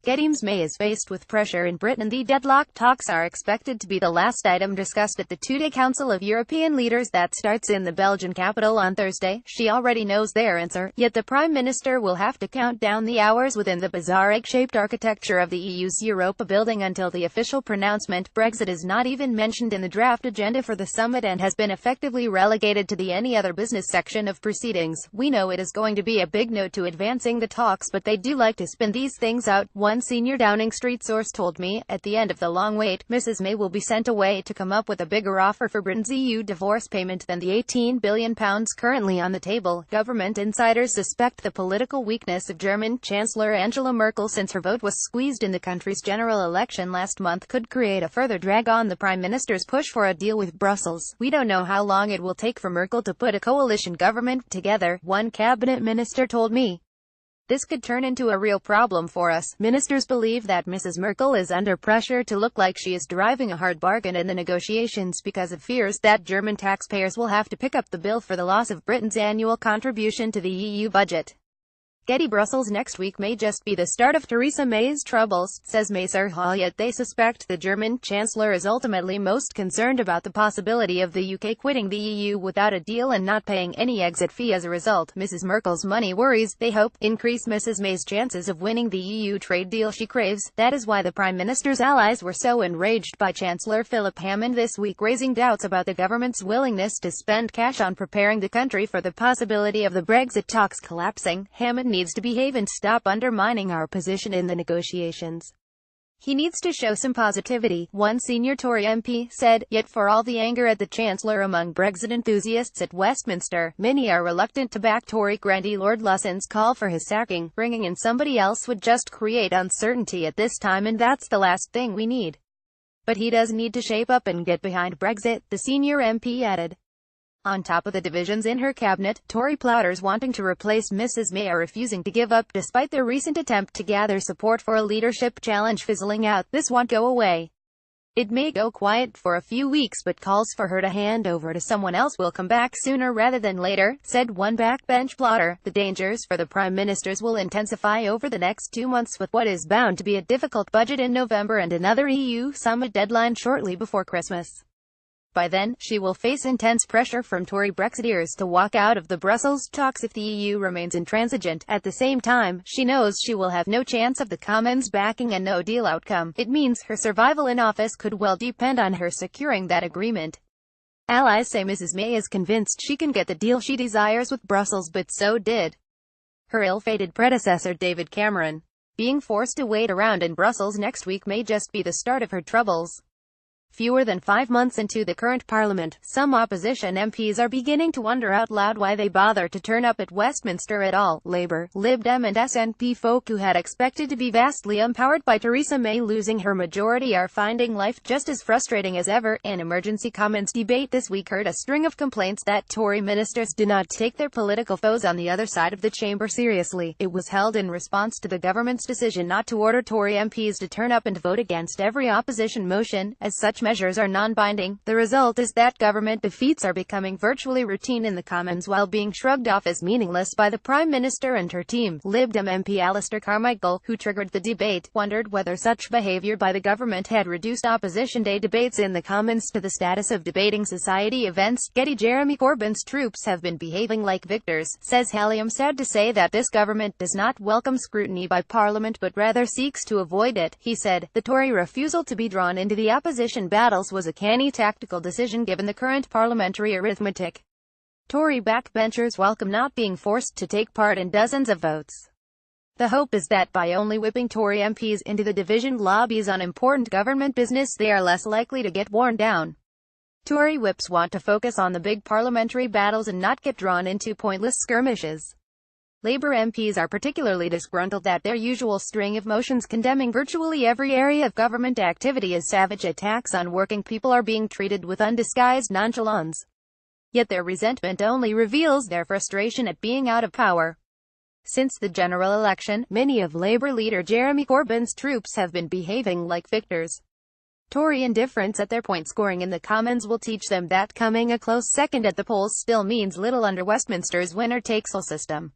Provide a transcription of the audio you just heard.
GETTYMrs May is faced with pressure in Britain. The deadlocked talks are expected to be the last item discussed at the two-day Council of European Leaders that starts in the Belgian capital on Thursday. She already knows their answer, yet the Prime Minister will have to count down the hours within the bizarre egg-shaped architecture of the EU's Europa building until the official pronouncement. Brexit is not even mentioned in the draft agenda for the summit and has been effectively relegated to the any other business section of proceedings. We know it is going to be a big note to advancing the talks, but they do like to spin these things out, one senior Downing Street source told me. At the end of the long wait, Mrs May will be sent away to come up with a bigger offer for Britain's EU divorce payment than the £18 billion currently on the table. Government insiders suspect the political weakness of German Chancellor Angela Merkel, since her vote was squeezed in the country's general election last month, could create a further drag on the Prime Minister's push for a deal with Brussels. We don't know how long it will take for Merkel to put a coalition government together, one cabinet minister told me. This could turn into a real problem for us. Ministers believe that Mrs Merkel is under pressure to look like she is driving a hard bargain in the negotiations because of fears that German taxpayers will have to pick up the bill for the loss of Britain's annual contribution to the EU budget. Getty Brussels next week may just be the start of Theresa May's troubles, says May Hall, yet they suspect the German Chancellor is ultimately most concerned about the possibility of the UK quitting the EU without a deal and not paying any exit fee as a result. Mrs Merkel's money worries, they hope, increase Mrs May's chances of winning the EU trade deal she craves. That is why the Prime Minister's allies were so enraged by Chancellor Philip Hammond this week, raising doubts about the government's willingness to spend cash on preparing the country for the possibility of the Brexit talks collapsing. Hammond needs to behave and stop undermining our position in the negotiations. He needs to show some positivity, one senior Tory MP said. Yet for all the anger at the Chancellor among Brexit enthusiasts at Westminster, many are reluctant to back Tory grandee Lord Lusson's call for his sacking. Bringing in somebody else would just create uncertainty at this time, and that's the last thing we need. But he does need to shape up and get behind Brexit, the senior MP added. On top of the divisions in her cabinet, Tory plotters wanting to replace Mrs May are refusing to give up despite their recent attempt to gather support for a leadership challenge fizzling out. This won't go away. It may go quiet for a few weeks, but calls for her to hand over to someone else will come back sooner rather than later, said one backbench plotter. The dangers for the Prime Ministers will intensify over the next 2 months, with what is bound to be a difficult budget in November and another EU summit deadline shortly before Christmas. By then, she will face intense pressure from Tory Brexiteers to walk out of the Brussels talks if the EU remains intransigent. At the same time, she knows she will have no chance of the Commons backing a no-deal outcome. It means her survival in office could well depend on her securing that agreement. Allies say Mrs May is convinced she can get the deal she desires with Brussels, but so did her ill-fated predecessor David Cameron. Being forced to wait around in Brussels next week may just be the start of her troubles. Fewer than 5 months into the current parliament, some opposition MPs are beginning to wonder out loud why they bother to turn up at Westminster at all. Labour, Lib Dem and SNP folk who had expected to be vastly empowered by Theresa May losing her majority are finding life just as frustrating as ever. An emergency Commons debate this week heard a string of complaints that Tory ministers do not take their political foes on the other side of the chamber seriously. It was held in response to the government's decision not to order Tory MPs to turn up and vote against every opposition motion, as such measures are non-binding. The result is that government defeats are becoming virtually routine in the Commons while being shrugged off as meaningless by the Prime Minister and her team. Lib Dem MP Alistair Carmichael, who triggered the debate, wondered whether such behaviour by the government had reduced Opposition Day debates in the Commons to the status of debating society events. Getty Jeremy Corbyn's troops have been behaving like victors, says Hallie. I'm sad to say that this government does not welcome scrutiny by Parliament but rather seeks to avoid it, he said. The Tory refusal to be drawn into the opposition battles was a canny tactical decision given the current parliamentary arithmetic. Tory backbenchers welcome not being forced to take part in dozens of votes. The hope is that by only whipping Tory MPs into the divisioned lobbies on important government business, they are less likely to get worn down. Tory whips want to focus on the big parliamentary battles and not get drawn into pointless skirmishes. Labour MPs are particularly disgruntled at their usual string of motions condemning virtually every area of government activity as savage attacks on working people are being treated with undisguised nonchalance. Yet their resentment only reveals their frustration at being out of power. Since the general election, many of Labour leader Jeremy Corbyn's troops have been behaving like victors. Tory indifference at their point scoring in the Commons will teach them that coming a close second at the polls still means little under Westminster's winner-takes-all system.